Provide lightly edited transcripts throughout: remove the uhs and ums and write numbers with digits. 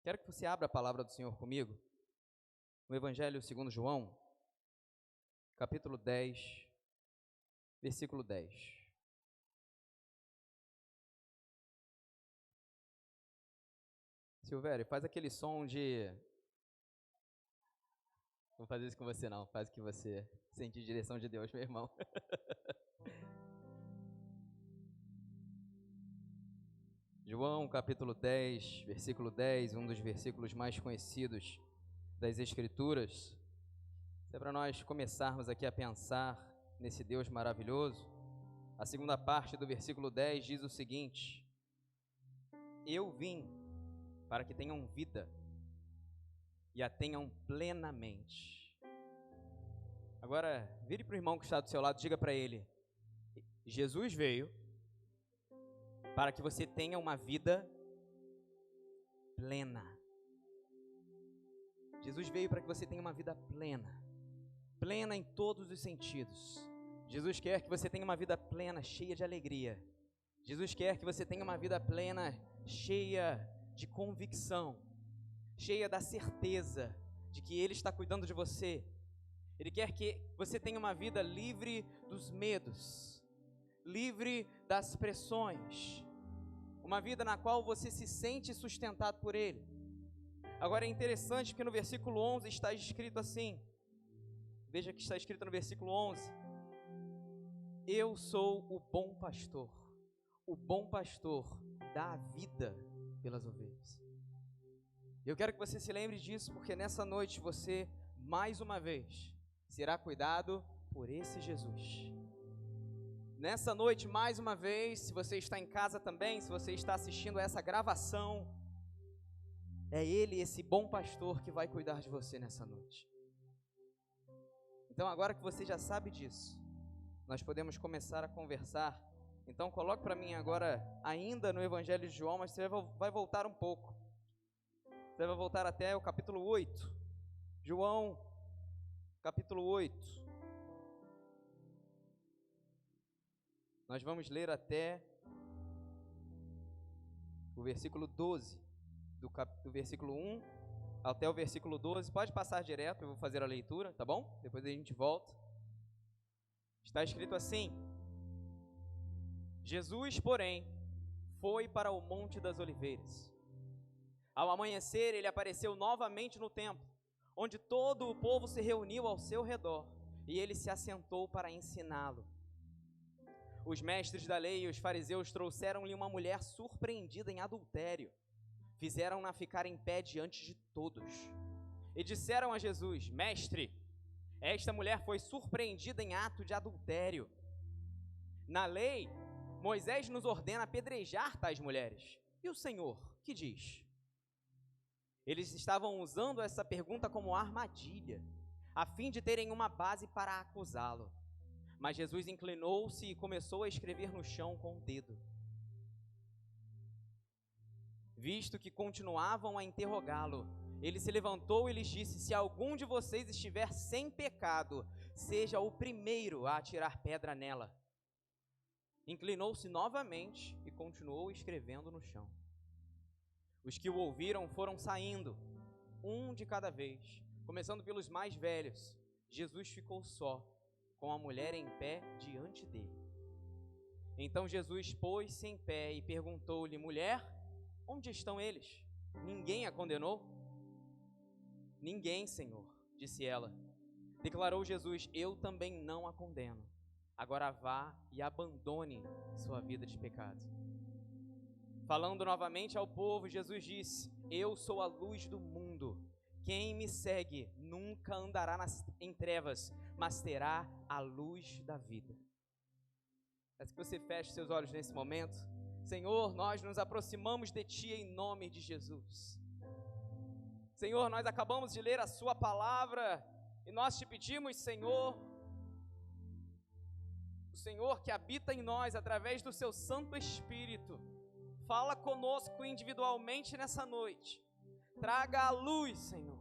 Quero que você abra a palavra do Senhor comigo, no Evangelho segundo João, capítulo 10, versículo 10. Silvério, faz aquele som de... Não vou fazer isso com você não, faz o que você sentir direção de Deus, meu irmão. João, capítulo 10, versículo 10, um dos versículos mais conhecidos das Escrituras. É para nós começarmos aqui a pensar nesse Deus maravilhoso. A segunda parte do versículo 10 diz o seguinte: Eu vim para que tenham vida e a tenham plenamente. Agora, vire para o irmão que está do seu lado e diga para ele: Jesus veio para que você tenha uma vida plena. Jesus veio para que você tenha uma vida plena. Plena em todos os sentidos. Jesus quer que você tenha uma vida plena, cheia de alegria. Jesus quer que você tenha uma vida plena, cheia de convicção, cheia da certeza de que Ele está cuidando de você. Ele quer que você tenha uma vida livre dos medos, livre das pressões, uma vida na qual você se sente sustentado por Ele. Agora é interessante que no versículo 11 está escrito assim, veja que está escrito no versículo 11: Eu sou o bom pastor dá a vida pelas ovelhas. Eu quero que você se lembre disso, porque nessa noite você, mais uma vez, será cuidado por esse Jesus. Nessa noite, mais uma vez, se você está em casa também, se você está assistindo a essa gravação, é Ele, esse bom pastor, que vai cuidar de você nessa noite. Então, agora que você já sabe disso, nós podemos começar a conversar. Então, coloque para mim agora, ainda no Evangelho de João, mas você vai voltar um pouco. Você vai voltar até o capítulo 8. João, capítulo 8. Nós vamos ler até o versículo 12, do versículo 1 até o versículo 12. Pode passar direto, eu vou fazer a leitura, tá bom? Depois a gente volta. Está escrito assim: Jesus, porém, foi para o Monte das Oliveiras. Ao amanhecer, ele apareceu novamente no templo, onde todo o povo se reuniu ao seu redor, e ele se assentou para ensiná-lo. Os mestres da lei e os fariseus trouxeram-lhe uma mulher surpreendida em adultério. Fizeram-na ficar em pé diante de todos. E disseram a Jesus: Mestre, esta mulher foi surpreendida em ato de adultério. Na lei, Moisés nos ordena apedrejar tais mulheres. E o Senhor, que diz? Eles estavam usando essa pergunta como armadilha, a fim de terem uma base para acusá-lo. Mas Jesus inclinou-se e começou a escrever no chão com o dedo. Visto que continuavam a interrogá-lo, ele se levantou e lhes disse: Se algum de vocês estiver sem pecado, seja o primeiro a atirar pedra nela. Inclinou-se novamente e continuou escrevendo no chão. Os que o ouviram foram saindo, um de cada vez, começando pelos mais velhos. Jesus ficou só, com a mulher em pé diante dele. Então Jesus pôs-se em pé e perguntou-lhe: Mulher, onde estão eles? Ninguém a condenou? Ninguém, Senhor, disse ela. Declarou Jesus: Eu também não a condeno. Agora vá e abandone sua vida de pecado. Falando novamente ao povo, Jesus disse: Eu sou a luz do mundo. Quem me segue nunca andará em trevas, mas terá a luz da vida. Peço que você feche seus olhos nesse momento. Senhor, nós nos aproximamos de Ti em nome de Jesus. Senhor, nós acabamos de ler a Sua palavra e nós te pedimos, Senhor, o Senhor que habita em nós através do Seu Santo Espírito, fala conosco individualmente nessa noite. Traga à luz, Senhor,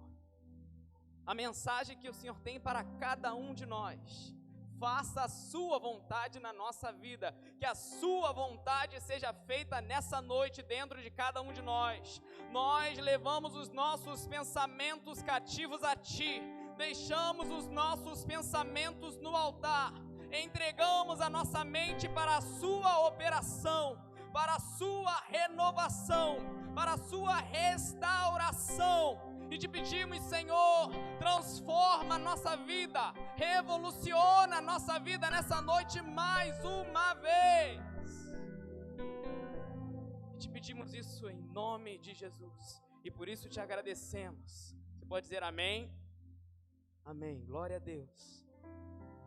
a mensagem que o Senhor tem para cada um de nós. faça a sua vontade na nossa vida, que a sua vontade seja feita nessa noite dentro de cada um de nós. Nós levamos os nossos pensamentos cativos a Ti, deixamos os nossos pensamentos no altar, entregamos a nossa mente para a sua operação, para a sua renovação, para a sua restauração. E te pedimos, Senhor, transforma a nossa vida, revoluciona a nossa vida nessa noite mais uma vez. E te pedimos isso em nome de Jesus. E por isso te agradecemos. Você pode dizer amém? Amém. Glória a Deus.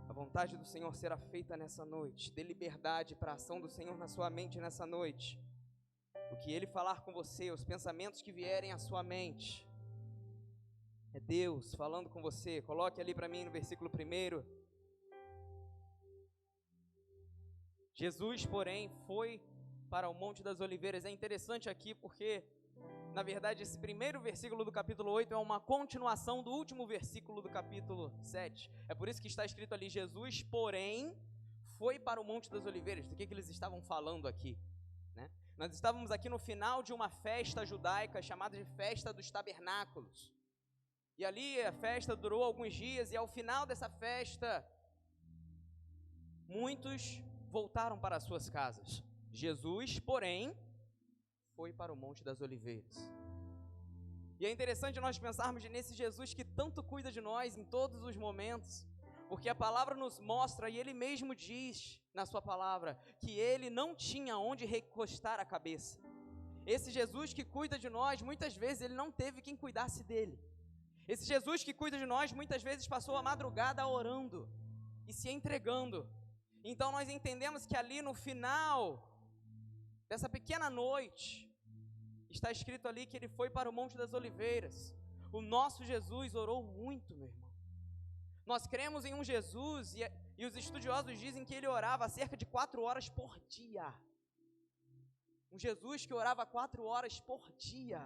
A vontade do Senhor será feita nessa noite. Dê liberdade para a ação do Senhor na sua mente nessa noite. O que Ele falar com você, os pensamentos que vierem à sua mente, é Deus falando com você. Coloque ali para mim no versículo 1. Jesus, porém, foi para o Monte das Oliveiras. É interessante aqui porque, na verdade, esse primeiro versículo do capítulo 8 é uma continuação do último versículo do capítulo 7. É por isso que está escrito ali: Jesus, porém, foi para o Monte das Oliveiras. Do que eles estavam falando aqui, né? Nós estávamos aqui no final de uma festa judaica chamada de Festa dos Tabernáculos. E ali a festa durou alguns dias, e ao final dessa festa, muitos voltaram para as suas casas. Jesus, porém, foi para o Monte das Oliveiras. E é interessante nós pensarmos nesse Jesus que tanto cuida de nós em todos os momentos, porque a palavra nos mostra, e Ele mesmo diz na sua palavra, que Ele não tinha onde recostar a cabeça. Esse Jesus que cuida de nós, muitas vezes Ele não teve quem cuidasse dele. Esse Jesus que cuida de nós, muitas vezes passou a madrugada orando e se entregando. Então nós entendemos que ali no final dessa pequena noite, está escrito ali que Ele foi para o Monte das Oliveiras. O nosso Jesus orou muito, meu irmão. Nós cremos em um Jesus, e os estudiosos dizem que Ele orava cerca de 4 horas por dia. Um Jesus que orava 4 horas por dia.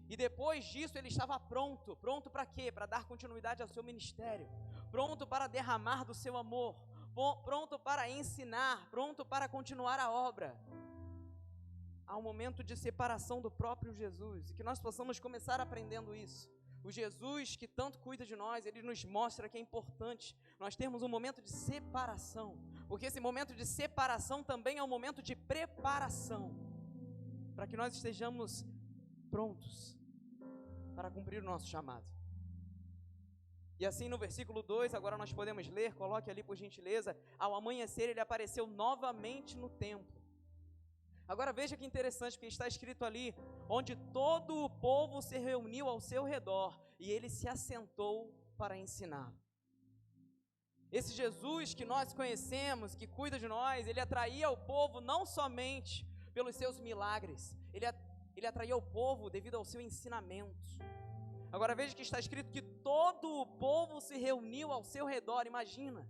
E depois disso Ele estava pronto. Pronto para quê? Para dar continuidade ao seu ministério. Pronto para derramar do seu amor. Pronto para ensinar. Pronto para continuar a obra. Há um momento de separação do próprio Jesus. E que nós possamos começar aprendendo isso. O Jesus que tanto cuida de nós, Ele nos mostra que é importante nós termos um momento de separação. Porque esse momento de separação também é um momento de preparação. Para que nós estejamos prontos para cumprir o nosso chamado. E assim no versículo 2, agora nós podemos ler, coloque ali por gentileza: ao amanhecer Ele apareceu novamente no templo. Agora veja que interessante, porque está escrito ali, onde todo o povo se reuniu ao seu redor, e Ele se assentou para ensinar. Esse Jesus que nós conhecemos, que cuida de nós, Ele atraía o povo não somente pelos seus milagres, Ele atraía o povo devido ao seu ensinamento. Agora veja que está escrito que todo o povo se reuniu ao seu redor. Imagina,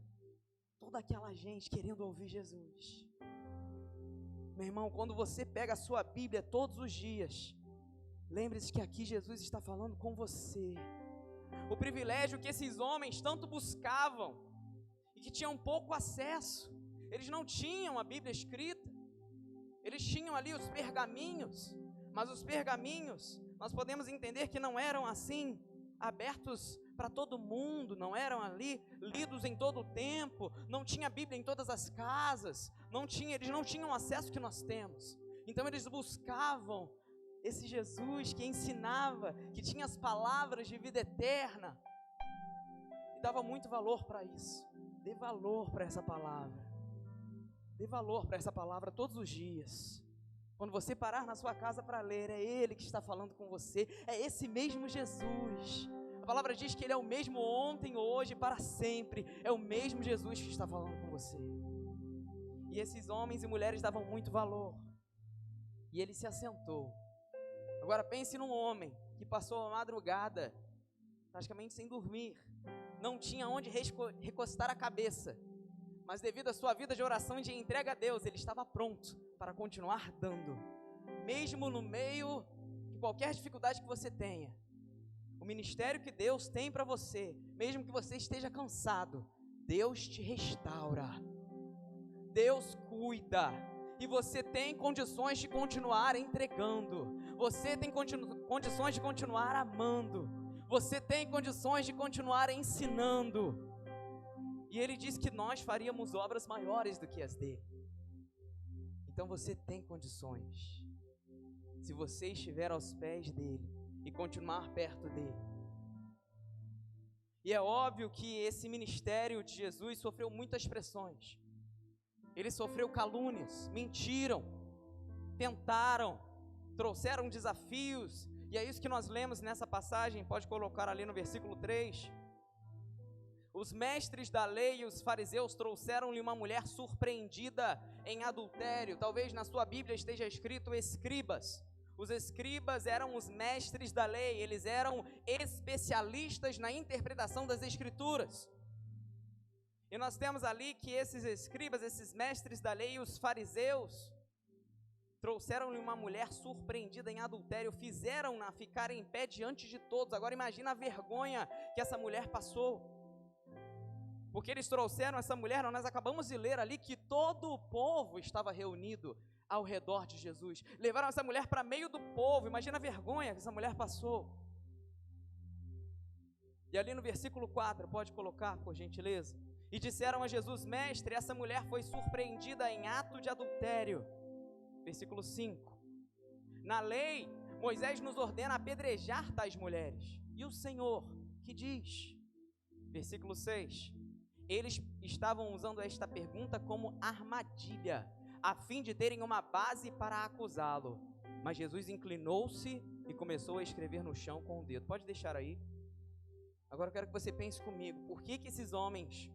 toda aquela gente querendo ouvir Jesus. Meu irmão, quando você pega a sua Bíblia todos os dias, lembre-se que aqui Jesus está falando com você. O privilégio que esses homens tanto buscavam e que tinham pouco acesso. Eles não tinham a Bíblia escrita, eles tinham ali os pergaminhos, mas os pergaminhos, nós podemos entender que não eram assim, abertos para todo mundo, não eram ali lidos em todo o tempo, não tinha Bíblia em todas as casas, eles não tinham o acesso que nós temos. Então eles buscavam esse Jesus que ensinava, que tinha as palavras de vida eterna, e dava muito valor para isso. Dê valor para essa palavra, dê valor para essa palavra todos os dias. Quando você parar na sua casa para ler, é Ele que está falando com você, é esse mesmo Jesus. A palavra diz que Ele é o mesmo ontem, hoje, para sempre. É o mesmo Jesus que está falando com você. E esses homens e mulheres davam muito valor. E Ele se assentou. Agora pense num homem que passou a madrugada praticamente sem dormir. Não tinha onde recostar a cabeça. Mas devido à sua vida de oração e de entrega a Deus, ele estava pronto para continuar dando. Mesmo no meio de qualquer dificuldade que você tenha. O ministério que Deus tem para você, mesmo que você esteja cansado, Deus te restaura, Deus cuida, e você tem condições de continuar entregando, você tem condições de continuar amando, você tem condições de continuar ensinando, e Ele diz que nós faríamos obras maiores do que as dele. Então você tem condições, se você estiver aos pés dele e continuar perto dele. E é óbvio que esse ministério de Jesus sofreu muitas pressões. Ele sofreu calúnias, mentiram, tentaram, trouxeram desafios, e é isso que nós lemos nessa passagem, pode colocar ali no versículo 3. Os mestres da lei e os fariseus trouxeram-lhe uma mulher surpreendida em adultério. Talvez na sua Bíblia esteja escrito escribas. Os escribas eram os mestres da lei, eles eram especialistas na interpretação das escrituras. E nós temos ali que esses escribas, esses mestres da lei e os fariseus, trouxeram-lhe uma mulher surpreendida em adultério, fizeram-na ficar em pé diante de todos. Agora imagina a vergonha que essa mulher passou. Porque eles trouxeram essa mulher, nós acabamos de ler ali que todo o povo estava reunido ao redor de Jesus. Levaram essa mulher para meio do povo, imagina a vergonha que essa mulher passou. E ali no versículo 4, pode colocar, por gentileza. E disseram a Jesus: mestre, essa mulher foi surpreendida em ato de adultério. Versículo 5. Na lei, Moisés nos ordena apedrejar tais mulheres. E o Senhor, que diz? Versículo 6. Eles estavam usando esta pergunta como armadilha, a fim de terem uma base para acusá-lo. Mas Jesus inclinou-se e começou a escrever no chão com o dedo. Pode deixar aí. Agora eu quero que você pense comigo. Por que esses homens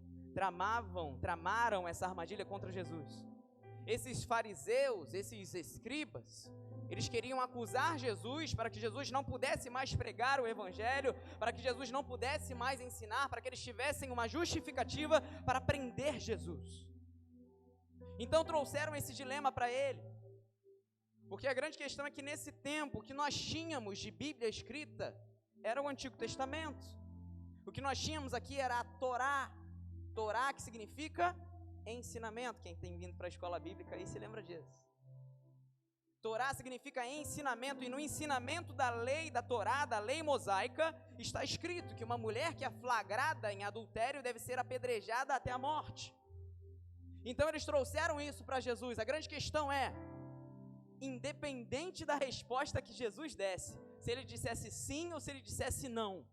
tramaram essa armadilha contra Jesus? Esses fariseus, esses escribas, eles queriam acusar Jesus para que Jesus não pudesse mais pregar o evangelho, para que Jesus não pudesse mais ensinar, para que eles tivessem uma justificativa para prender Jesus. Então trouxeram esse dilema para ele, porque a grande questão é que nesse tempo o que nós tínhamos de Bíblia escrita era o Antigo Testamento. O que nós tínhamos aqui era a Torá, Torá que significa ensinamento. Quem tem vindo para a escola bíblica aí se lembra disso. Torá significa ensinamento, e no ensinamento da lei da Torá, da lei mosaica, está escrito que uma mulher que é flagrada em adultério deve ser apedrejada até a morte. Então eles trouxeram isso para Jesus. A grande questão é, independente da resposta que Jesus desse, se ele dissesse sim ou se ele dissesse não,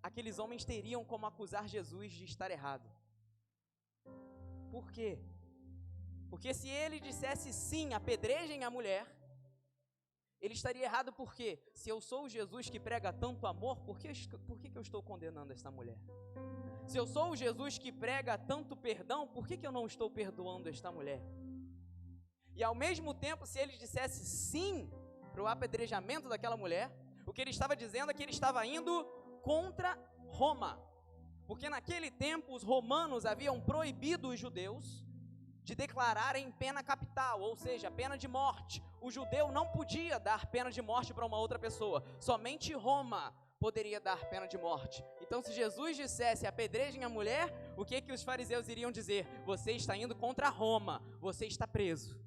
aqueles homens teriam como acusar Jesus de estar errado. Por quê? Porque se ele dissesse sim, apedrejem a mulher, ele estaria errado. Por quê? Se eu sou o Jesus que prega tanto amor, por que eu estou condenando esta mulher? Se eu sou o Jesus que prega tanto perdão, por que eu não estou perdoando esta mulher? E ao mesmo tempo, se ele dissesse sim para o apedrejamento daquela mulher, o que ele estava dizendo é que ele estava indo contra Roma. Porque naquele tempo os romanos haviam proibido os judeus de declararem pena capital, ou seja, pena de morte. O judeu não podia dar pena de morte para uma outra pessoa, somente Roma poderia dar pena de morte. Então, se Jesus dissesse apedrejem a mulher, o que os fariseus iriam dizer? Você está indo contra Roma, você está preso.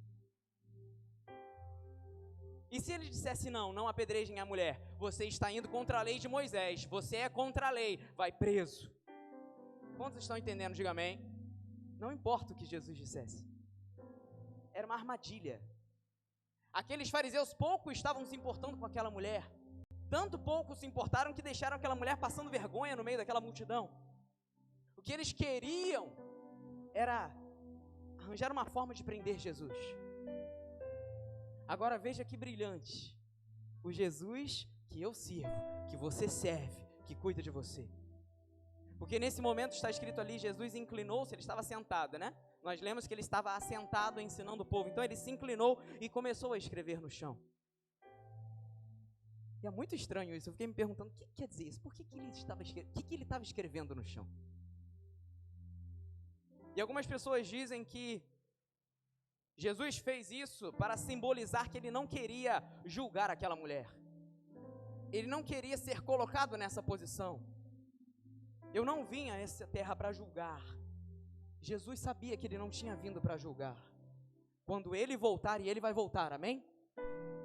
E se ele dissesse não apedrejem a mulher, você está indo contra a lei de Moisés, você é contra a lei, vai preso. Quantos estão entendendo? Diga amém. Não importa o que Jesus dissesse, era uma armadilha. Aqueles fariseus pouco estavam se importando com aquela mulher, tanto pouco se importaram que deixaram aquela mulher passando vergonha no meio daquela multidão. O que eles queriam era arranjar uma forma de prender Jesus. Agora veja que brilhante, o Jesus que eu sirvo, que você serve, que cuida de você. Porque nesse momento está escrito ali, Jesus inclinou-se, ele estava sentado, né? Nós lemos que ele estava assentado ensinando o povo, então ele se inclinou e começou a escrever no chão. E é muito estranho isso, eu fiquei me perguntando, o que quer dizer isso? Por que ele estava escrevendo no chão? E algumas pessoas dizem que Jesus fez isso para simbolizar que ele não queria julgar aquela mulher. Ele não queria ser colocado nessa posição. Eu não vim a essa terra para julgar. Jesus sabia que ele não tinha vindo para julgar. Quando ele voltar, e ele vai voltar, amém?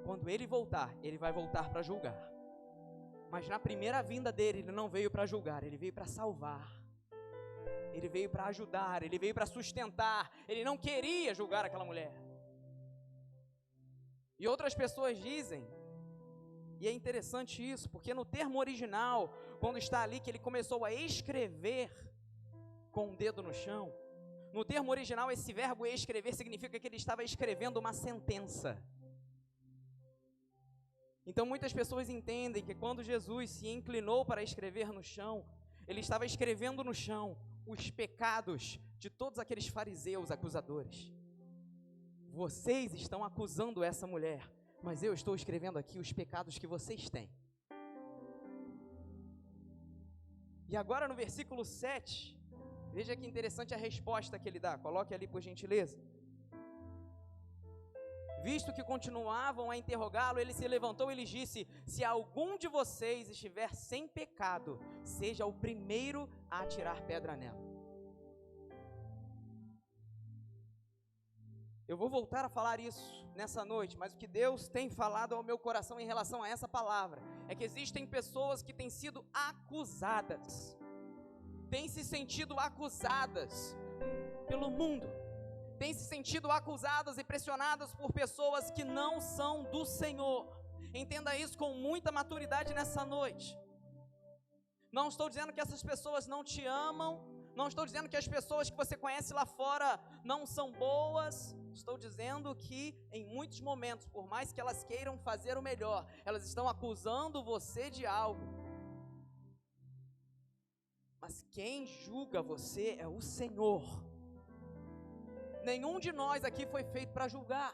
Quando ele vai voltar para julgar. Mas na primeira vinda dele, ele não veio para julgar, ele veio para salvar. Ele veio para ajudar, ele veio para sustentar. Ele não queria julgar aquela mulher. E outras pessoas dizem, e é interessante isso, porque no termo original, quando está ali que ele começou a escrever com o dedo no chão, no termo original esse verbo escrever significa que ele estava escrevendo uma sentença. Então muitas pessoas entendem que quando Jesus se inclinou para escrever no chão, ele estava escrevendo no chão os pecados de todos aqueles fariseus acusadores. Vocês estão acusando essa mulher, mas eu estou escrevendo aqui os pecados que vocês têm. E agora no versículo 7, veja que interessante a resposta que ele dá. Coloque ali por gentileza. Visto que continuavam a interrogá-lo, ele se levantou e lhes disse: se algum de vocês estiver sem pecado, seja o primeiro a atirar pedra nela. Eu vou voltar a falar isso nessa noite, mas o que Deus tem falado ao meu coração em relação a essa palavra é que existem pessoas que têm sido acusadas, têm se sentido acusadas pelo mundo, têm se sentido acusadas e pressionadas por pessoas que não são do Senhor. Entenda isso com muita maturidade nessa noite. Não estou dizendo que essas pessoas não te amam, não estou dizendo que as pessoas que você conhece lá fora não são boas. Estou dizendo que em muitos momentos, por mais que elas queiram fazer o melhor, elas estão acusando você de algo. Mas quem julga você é o Senhor. Nenhum de nós aqui foi feito para julgar.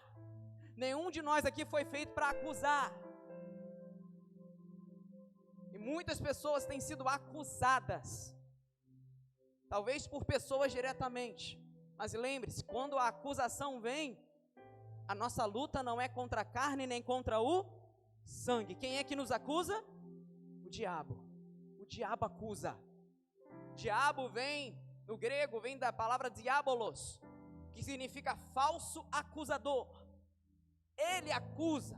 Nenhum de nós aqui foi feito para acusar. E muitas pessoas têm sido acusadas, talvez por pessoas diretamente. Mas lembre-se, quando a acusação vem, a nossa luta não é contra a carne nem contra o sangue. Quem é que nos acusa? O diabo. O diabo acusa. Diabo vem, no grego, vem da palavra diabolos, que significa falso acusador. Ele acusa.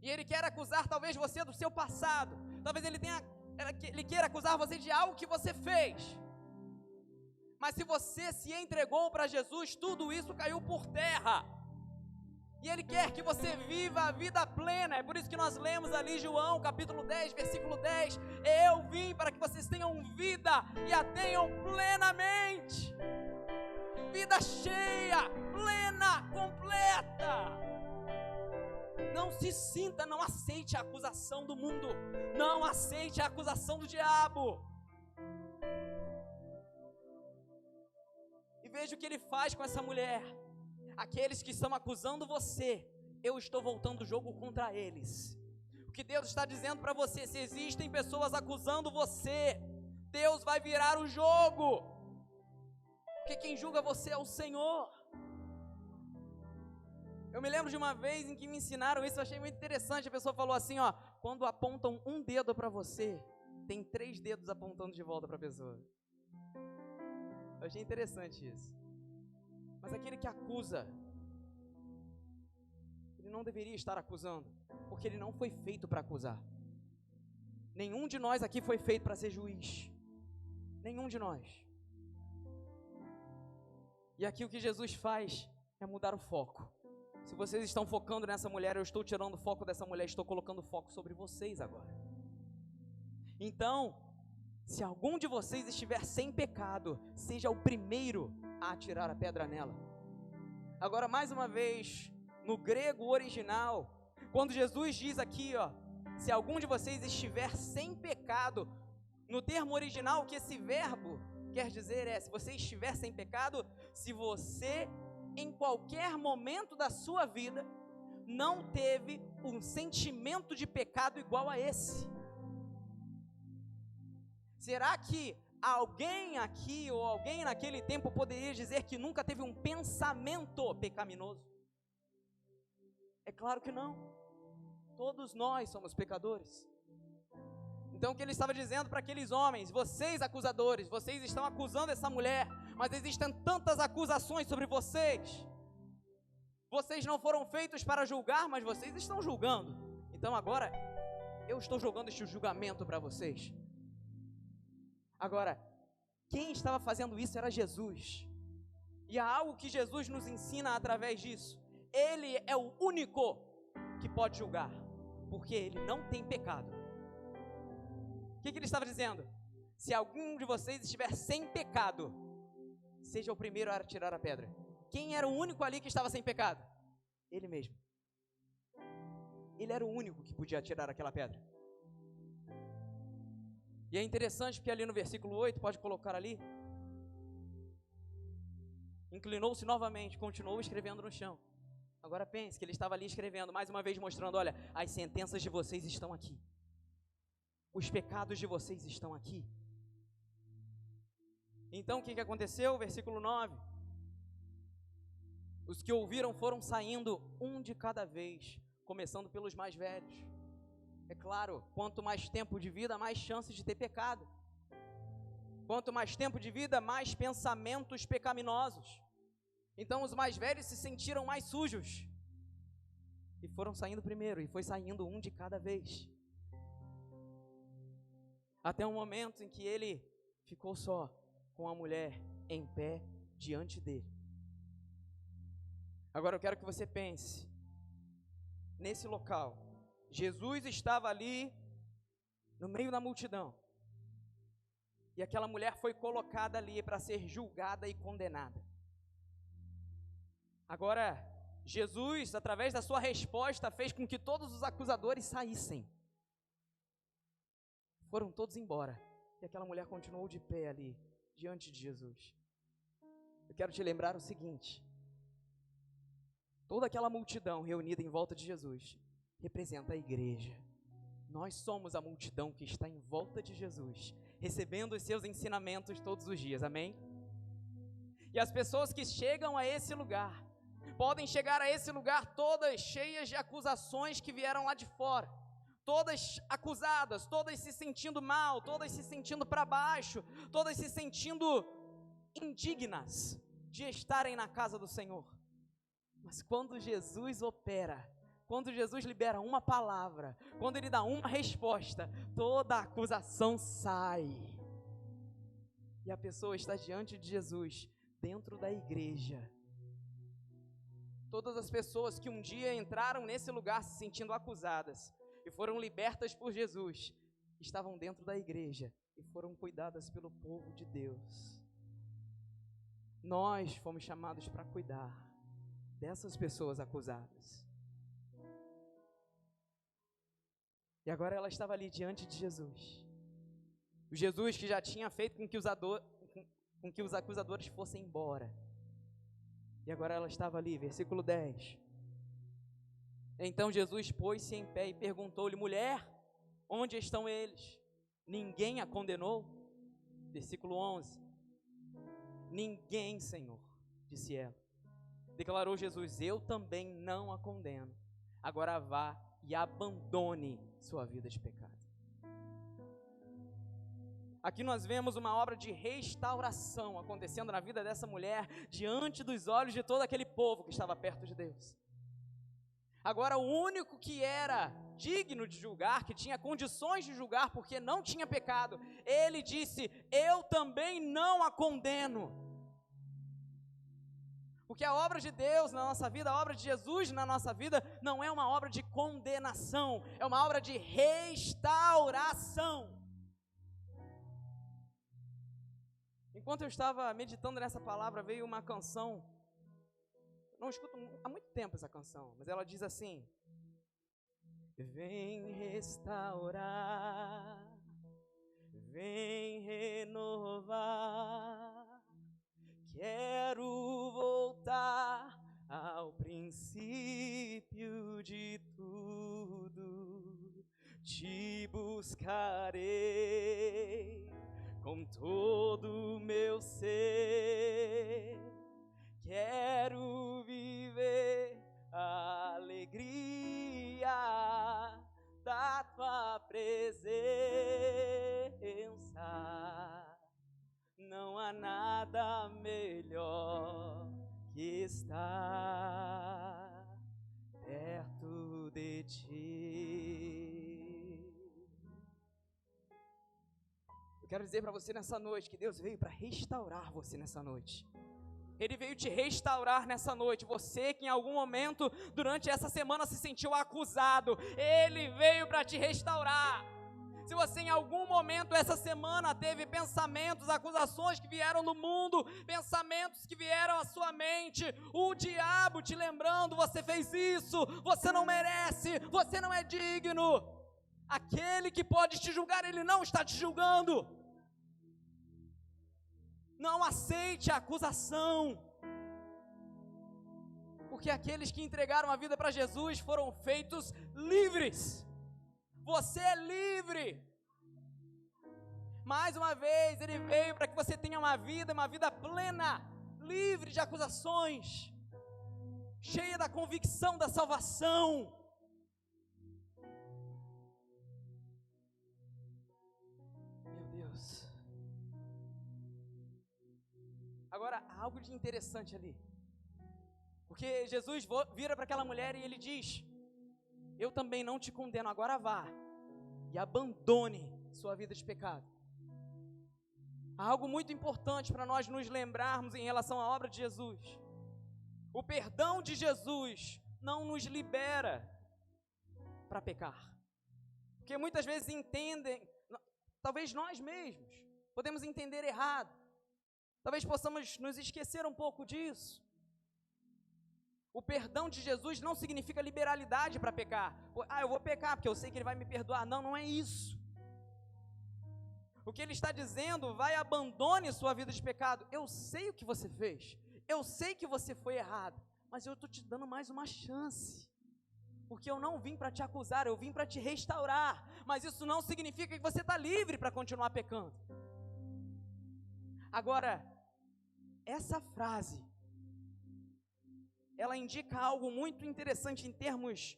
E ele quer acusar talvez você do seu passado. Talvez ele queira acusar você de algo que você fez. Mas se você se entregou para Jesus, tudo isso caiu por terra. E Ele quer que você viva a vida plena. É por isso que nós lemos ali João capítulo 10, versículo 10. Eu vim para que vocês tenham vida e a tenham plenamente. Vida cheia, plena, completa. Não se sinta, não aceite a acusação do mundo. Não aceite a acusação do diabo. E veja o que ele faz com essa mulher. Aqueles que estão acusando você, eu estou voltando o jogo contra eles. O que Deus está dizendo para você, se existem pessoas acusando você, Deus vai virar o jogo. Porque quem julga você é o Senhor. Eu me lembro de uma vez em que me ensinaram isso, eu achei muito interessante. A pessoa falou assim, ó: quando apontam um dedo para você, tem 3 dedos apontando de volta para a pessoa. Eu achei interessante isso. Mas aquele que acusa, ele não deveria estar acusando, porque ele não foi feito para acusar. Nenhum de nós aqui foi feito para ser juiz. Nenhum de nós. E aqui o que Jesus faz é mudar o foco. Se vocês estão focando nessa mulher, eu estou tirando o foco dessa mulher, estou colocando o foco sobre vocês agora. Então, se algum de vocês estiver sem pecado, seja o primeiro a atirar a pedra nela. Agora, mais uma vez, no grego original, quando Jesus diz aqui, ó, se algum de vocês estiver sem pecado, no termo original, o que esse verbo quer dizer é, se você estiver sem pecado, se você, em qualquer momento da sua vida, não teve um sentimento de pecado igual a esse. Será que alguém aqui ou alguém naquele tempo poderia dizer que nunca teve um pensamento pecaminoso? É claro que não. Todos nós somos pecadores. Então o que ele estava dizendo para aqueles homens: vocês acusadores, vocês estão acusando essa mulher, mas existem tantas acusações sobre vocês. Vocês não foram feitos para julgar, mas vocês estão julgando. Então agora eu estou jogando este julgamento para vocês. Agora, quem estava fazendo isso era Jesus. E há algo que Jesus nos ensina através disso. Ele é o único que pode julgar, porque ele não tem pecado. O que ele estava dizendo? Se algum de vocês estiver sem pecado, seja o primeiro a tirar a pedra. Quem era o único ali que estava sem pecado? Ele mesmo. Ele era o único que podia tirar aquela pedra. E é interessante porque ali no versículo 8, pode colocar ali, inclinou-se novamente, continuou escrevendo no chão. Agora pense que ele estava ali escrevendo, mais uma vez mostrando: olha, as sentenças de vocês estão aqui. Os pecados de vocês estão aqui. Então o que aconteceu? Versículo 9. Os que ouviram foram saindo um de cada vez, começando pelos mais velhos. É claro, quanto mais tempo de vida, mais chances de ter pecado. Quanto mais tempo de vida, mais pensamentos pecaminosos. Então os mais velhos se sentiram mais sujos e foram saindo primeiro, e foi saindo um de cada vez, até um momento em que ele ficou só com a mulher em pé diante dele. Agora eu quero que você pense nesse local. Jesus estava ali no meio da multidão, e aquela mulher foi colocada ali para ser julgada e condenada. Agora, Jesus, através da sua resposta, fez com que todos os acusadores saíssem. Foram todos embora, e aquela mulher continuou de pé ali, diante de Jesus. Eu quero te lembrar o seguinte: toda aquela multidão reunida em volta de Jesus representa a igreja. Nós somos a multidão que está em volta de Jesus, recebendo os seus ensinamentos todos os dias, amém? E as pessoas que chegam a esse lugar, podem chegar a esse lugar todas cheias de acusações que vieram lá de fora, todas acusadas, todas se sentindo mal, todas se sentindo para baixo, todas se sentindo indignas de estarem na casa do Senhor. Mas quando Jesus opera, quando Jesus libera uma palavra, quando Ele dá uma resposta, toda a acusação sai. E a pessoa está diante de Jesus, dentro da igreja. Todas as pessoas que um dia entraram nesse lugar se sentindo acusadas e foram libertas por Jesus, estavam dentro da igreja e foram cuidadas pelo povo de Deus. Nós fomos chamados para cuidar dessas pessoas acusadas. E agora ela estava ali diante de Jesus. O Jesus que já tinha feito com que os acusadores fossem embora. E agora ela estava ali, versículo 10. Então Jesus pôs-se em pé e perguntou-lhe: mulher, onde estão eles? Ninguém a condenou? Versículo 11. Ninguém, Senhor, disse ela. Declarou Jesus: eu também não a condeno. Agora vá e abandone sua vida de pecado. Aqui nós vemos uma obra de restauração acontecendo na vida dessa mulher, diante dos olhos de todo aquele povo que estava perto de Deus. Agora o único que era digno de julgar, que tinha condições de julgar porque não tinha pecado, ele disse: eu também não a condeno. Porque a obra de Deus na nossa vida, a obra de Jesus na nossa vida, não é uma obra de condenação, é uma obra de restauração. Enquanto eu estava meditando nessa palavra, veio uma canção. Não escuto há muito tempo essa canção, mas ela diz assim: vem restaurar, vem renovar, quero voltar ao princípio de tudo, te buscarei com todo o meu ser, quero viver a alegria da tua presença, Eu quero dizer para você nessa noite que Deus veio para restaurar você nessa noite. Ele veio te restaurar nessa noite. Você que em algum momento durante essa semana se sentiu acusado, Ele veio para te restaurar. Se você em algum momento essa semana teve pensamentos, acusações que vieram no mundo, pensamentos que vieram à sua mente, o diabo te lembrando, você fez isso, você não merece, você não é digno. Aquele que pode te julgar, Ele não está te julgando. Não aceite a acusação, porque aqueles que entregaram a vida para Jesus foram feitos livres. Você é livre. Mais uma vez, Ele veio para que você tenha uma vida plena, livre de acusações, cheia da convicção da salvação. Meu Deus. Agora, algo de interessante ali, porque Jesus vira para aquela mulher e Ele diz: eu também não te condeno, agora vá e abandone sua vida de pecado. Há algo muito importante para nós nos lembrarmos em relação à obra de Jesus. O perdão de Jesus não nos libera para pecar, porque muitas vezes entendem, talvez nós mesmos podemos entender errado, talvez possamos nos esquecer um pouco disso. O perdão de Jesus não significa liberalidade para pecar. Eu vou pecar porque eu sei que Ele vai me perdoar. Não, não é isso. O que Ele está dizendo, vai, abandone sua vida de pecado. Eu sei o que você fez, eu sei que você foi errado, mas eu estou te dando mais uma chance, porque eu não vim para te acusar, eu vim para te restaurar. Mas isso não significa que você está livre para continuar pecando. Agora, essa frase, ela indica algo muito interessante em termos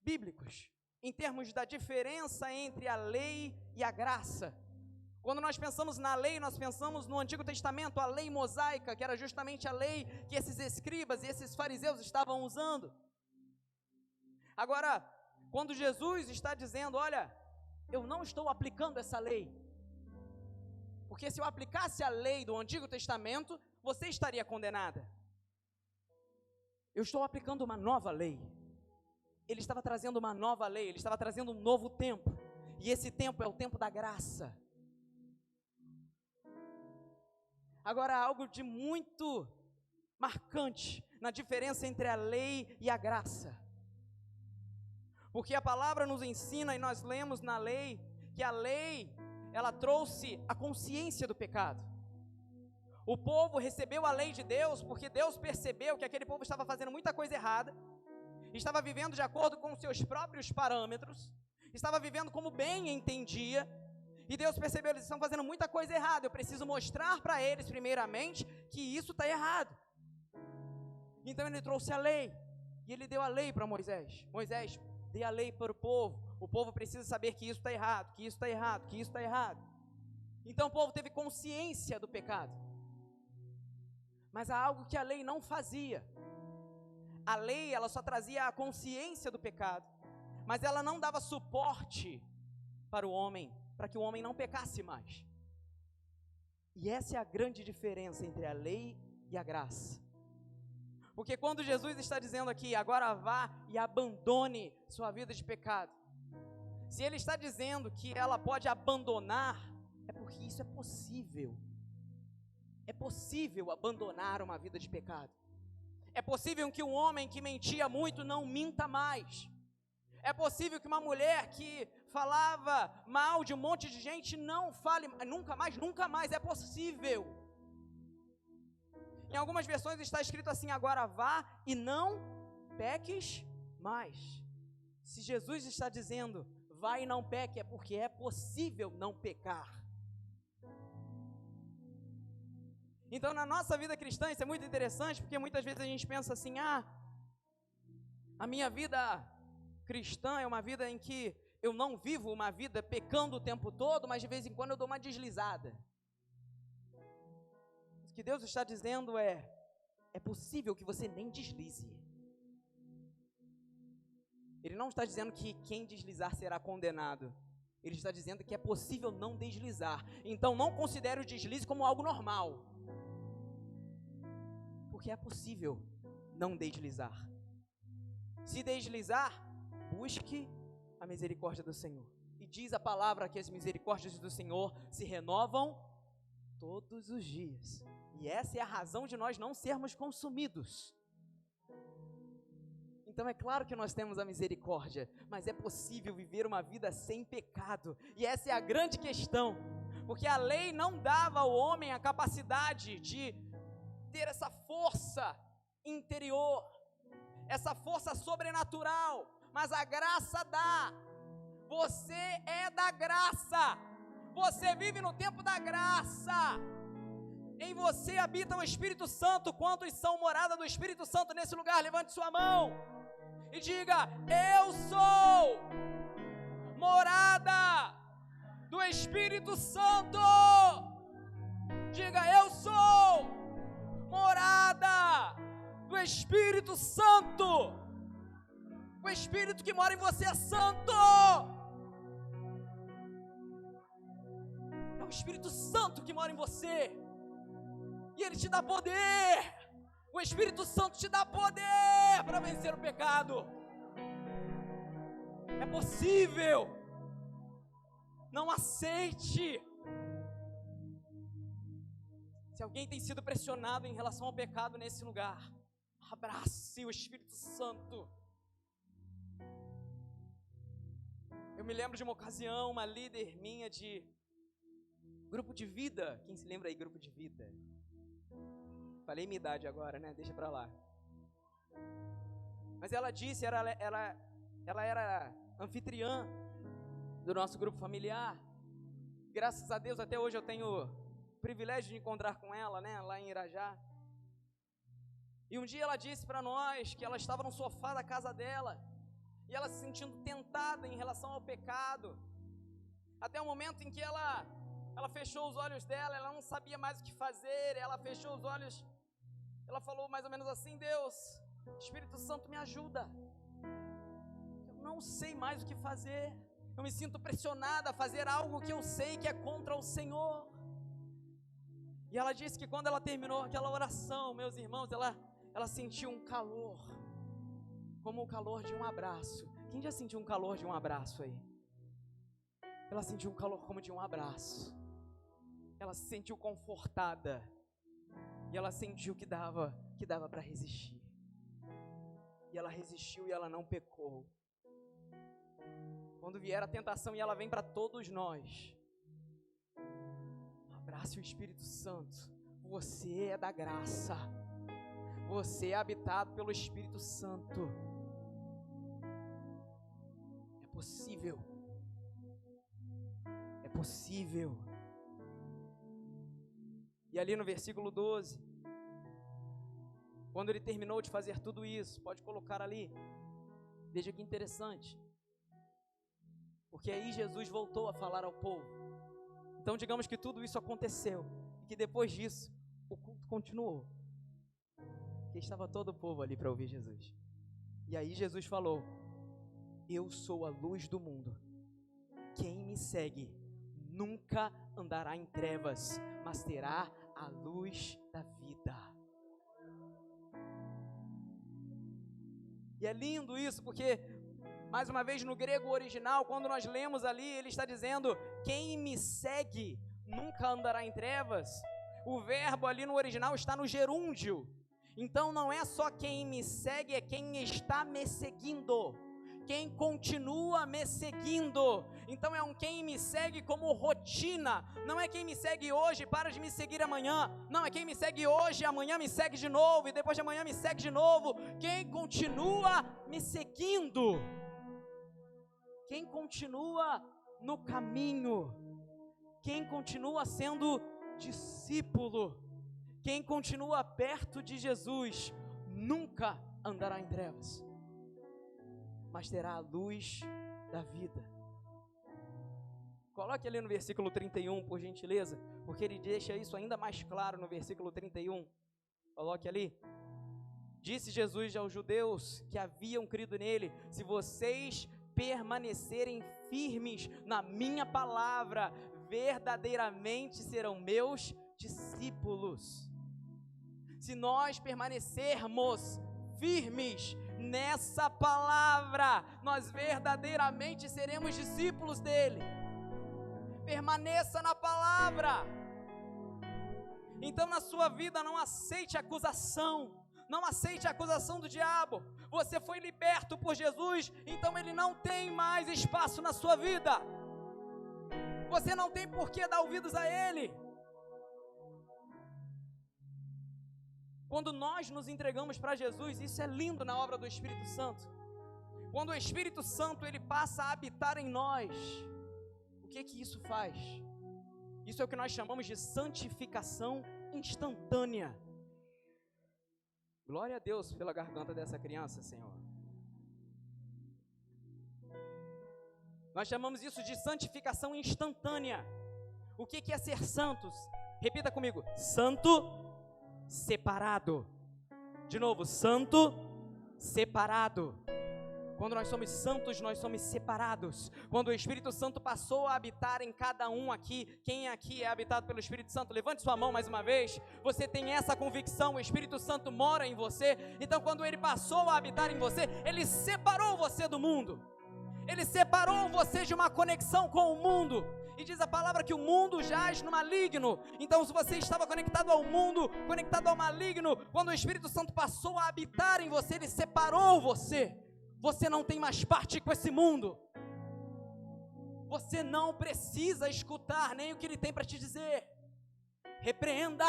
bíblicos, em termos da diferença entre a lei e a graça. Quando nós pensamos na lei, nós pensamos no Antigo Testamento, a lei mosaica, que era justamente a lei que esses escribas e esses fariseus estavam usando. Agora, quando Jesus está dizendo, olha, eu não estou aplicando essa lei, porque se eu aplicasse a lei do Antigo Testamento, você estaria condenada. Eu estou aplicando uma nova lei. Ele estava trazendo uma nova lei, Ele estava trazendo um novo tempo, e esse tempo é o tempo da graça. Agora, algo de muito marcante na diferença entre a lei e a graça, porque a palavra nos ensina, e nós lemos na lei, que a lei, ela trouxe a consciência do pecado. O povo recebeu a lei de Deus, porque Deus percebeu que aquele povo estava fazendo muita coisa errada, estava vivendo de acordo com os seus próprios parâmetros, estava vivendo como bem entendia, e Deus percebeu, eles estão fazendo muita coisa errada, eu preciso mostrar para eles, primeiramente, que isso está errado. Então Ele trouxe a lei, e Ele deu a lei para Moisés. Moisés, dê a lei para o povo precisa saber que isso está errado, que isso está errado, que isso está errado. Então o povo teve consciência do pecado, mas há algo que a lei não fazia. A lei, ela só trazia a consciência do pecado, mas ela não dava suporte para o homem, para que o homem não pecasse mais. E essa é a grande diferença entre a lei e a graça. Porque quando Jesus está dizendo aqui, agora vá e abandone sua vida de pecado, se Ele está dizendo que ela pode abandonar, é porque isso é possível. É possível abandonar uma vida de pecado. É possível que um homem que mentia muito não minta mais. É possível que uma mulher que falava mal de um monte de gente não fale nunca mais, é possível. Em algumas versões está escrito assim, agora vá e não peques mais. Se Jesus está dizendo, vá e não peque, é porque é possível não pecar. Então na nossa vida cristã isso é muito interessante, porque muitas vezes a gente pensa assim, a minha vida cristã é uma vida em que eu não vivo uma vida pecando o tempo todo, mas de vez em quando eu dou uma deslizada. O que Deus está dizendo é possível que você nem deslize. Ele não está dizendo que quem deslizar será condenado. Ele está dizendo que é possível não deslizar. Então não considere o deslize como algo normal. Porque é possível não deslizar. Se deslizar, busque a misericórdia do Senhor. E diz a palavra que as misericórdias do Senhor se renovam todos os dias. E essa é a razão de nós não sermos consumidos. Então é claro que nós temos a misericórdia, mas é possível viver uma vida sem pecado. E essa é a grande questão. Porque a lei não dava ao homem a capacidade de ter essa força interior, essa força sobrenatural, mas a graça dá. Você é da graça, você vive no tempo da graça, em você habita o Espírito Santo. Quantos são morada do Espírito Santo nesse lugar? Levante sua mão e diga: eu sou morada do Espírito Santo. Diga: eu sou morada do Espírito Santo. O Espírito que mora em você é santo. É o Espírito Santo que mora em você. E Ele te dá poder. O Espírito Santo te dá poder para vencer o pecado. É possível. Não aceite. Se alguém tem sido pressionado em relação ao pecado nesse lugar, abrace o Espírito Santo. Eu me lembro de uma ocasião, uma líder minha de grupo de vida. Quem se lembra aí, grupo de vida? Falei minha idade agora, né? Deixa pra lá. Mas ela disse, ela era anfitriã do nosso grupo familiar. Graças a Deus, até hoje eu tenho o privilégio de encontrar com ela, né? Lá em Irajá. E um dia ela disse para nós que ela estava no sofá da casa dela, e ela se sentindo tentada em relação ao pecado, até o momento em que ela fechou os olhos dela, ela não sabia mais o que fazer, ela fechou os olhos, ela falou mais ou menos assim: Deus, Espírito Santo, me ajuda, eu não sei mais o que fazer, eu me sinto pressionada a fazer algo que eu sei que é contra o Senhor. E ela disse que quando ela terminou aquela oração, meus irmãos, ela sentiu um calor, como o calor de um abraço. Quem já sentiu um calor de um abraço aí? Ela sentiu um calor como de um abraço. Ela se sentiu confortada. E ela sentiu que dava para resistir. E ela resistiu e ela não pecou. Quando vier a tentação, e ela vem para todos nós, abrace o Espírito Santo. Você é da graça. Você é habitado pelo Espírito Santo. É possível. É possível. E ali no versículo 12, quando ele terminou de fazer tudo isso, pode colocar ali, veja que interessante, porque aí Jesus voltou a falar ao povo. Então digamos que tudo isso aconteceu, e que depois disso, o culto continuou, porque estava todo o povo ali para ouvir Jesus. E aí Jesus falou: eu sou a luz do mundo, quem me segue nunca andará em trevas, mas terá a luz da vida. E é lindo isso, porque, mais uma vez, no grego original, quando nós lemos ali, ele está dizendo: quem me segue nunca andará em trevas. O verbo ali no original está no gerúndio. Então não é só quem me segue, é quem está me seguindo, quem continua me seguindo. Então é um quem me segue como rotina. Não é quem me segue hoje, para de me seguir amanhã. Não, é quem me segue hoje, amanhã me segue de novo, e depois de amanhã me segue de novo. Quem continua me seguindo, quem continua no caminho, quem continua sendo discípulo, quem continua perto de Jesus, nunca andará em trevas, mas terá a luz da vida. Coloque ali no versículo 31, por gentileza, porque ele deixa isso ainda mais claro no versículo 31. Coloque ali. Disse Jesus aos judeus que haviam crido nele: se vocês permanecerem firmes na minha palavra, verdadeiramente serão meus discípulos. Se nós permanecermos firmes nessa palavra, nós verdadeiramente seremos discípulos dele. Permaneça na palavra. Então, na sua vida, não aceite acusação. Não aceite a acusação do diabo. Você foi liberto por Jesus, então ele não tem mais espaço na sua vida. Você não tem por que dar ouvidos a ele. Quando nós nos entregamos para Jesus, isso é lindo na obra do Espírito Santo. Quando o Espírito Santo ele passa a habitar em nós, o que isso faz? Isso é o que nós chamamos de santificação instantânea. Glória a Deus pela garganta dessa criança, Senhor. Nós chamamos isso de santificação instantânea. O que é ser santos? Repita comigo: santo, separado. De novo, santo, separado. Quando nós somos santos, nós somos separados. Quando o Espírito Santo passou a habitar em cada um aqui, quem aqui é habitado pelo Espírito Santo? Levante sua mão mais uma vez. Você tem essa convicção, o Espírito Santo mora em você. Então, quando ele passou a habitar em você, ele separou você do mundo. Ele separou você de uma conexão com o mundo. E diz a palavra que o mundo jaz no maligno. Então, se você estava conectado ao mundo, conectado ao maligno, quando o Espírito Santo passou a habitar em você, ele separou você. Você não tem mais parte com esse mundo. Você não precisa escutar nem o que ele tem para te dizer. Repreenda.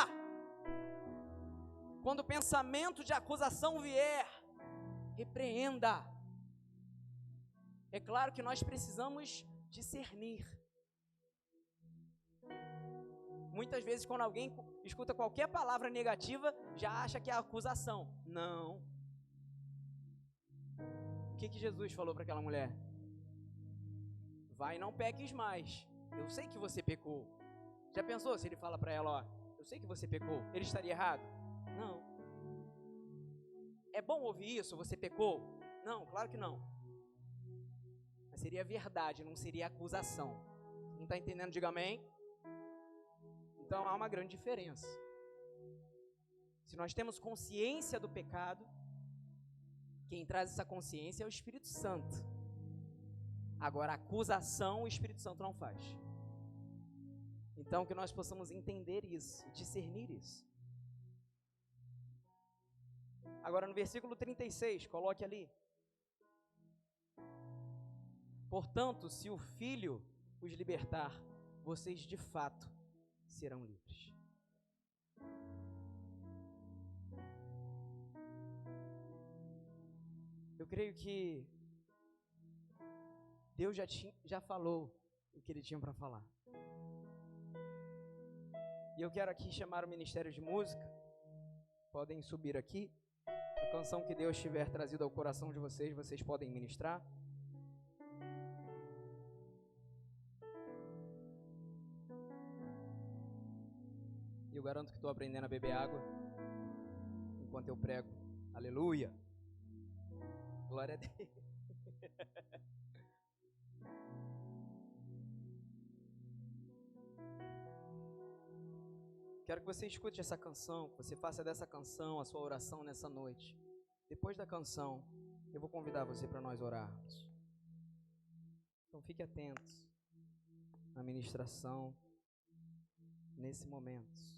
Quando o pensamento de acusação vier, repreenda. É claro que nós precisamos discernir. Muitas vezes quando alguém escuta qualquer palavra negativa, já acha que é acusação. Não. O que Jesus falou para aquela mulher? Vai e não peques mais. Eu sei que você pecou. Já pensou se ele fala para ela, ó, eu sei que você pecou. Ele estaria errado? Não. É bom ouvir isso, você pecou? Não, claro que não. Mas seria verdade, não seria acusação. Não está entendendo? Diga amém. Então há uma grande diferença. Se nós temos consciência do pecado, quem traz essa consciência é o Espírito Santo. Agora, a acusação, o Espírito Santo não faz. Então, que nós possamos entender isso, discernir isso. Agora, no versículo 36, coloque ali. Portanto, se o Filho os libertar, vocês de fato serão livres. Eu creio que Deus já falou o que Ele tinha para falar. E eu quero aqui chamar o Ministério de Música. Podem subir aqui. A canção que Deus tiver trazido ao coração de vocês, vocês podem ministrar. E eu garanto que estou aprendendo a beber água enquanto eu prego. Aleluia! Glória a Deus. Quero que você escute essa canção, que você faça dessa canção a sua oração nessa noite. Depois da canção, eu vou convidar você para nós orarmos. Então fique atentos na ministração nesse momento.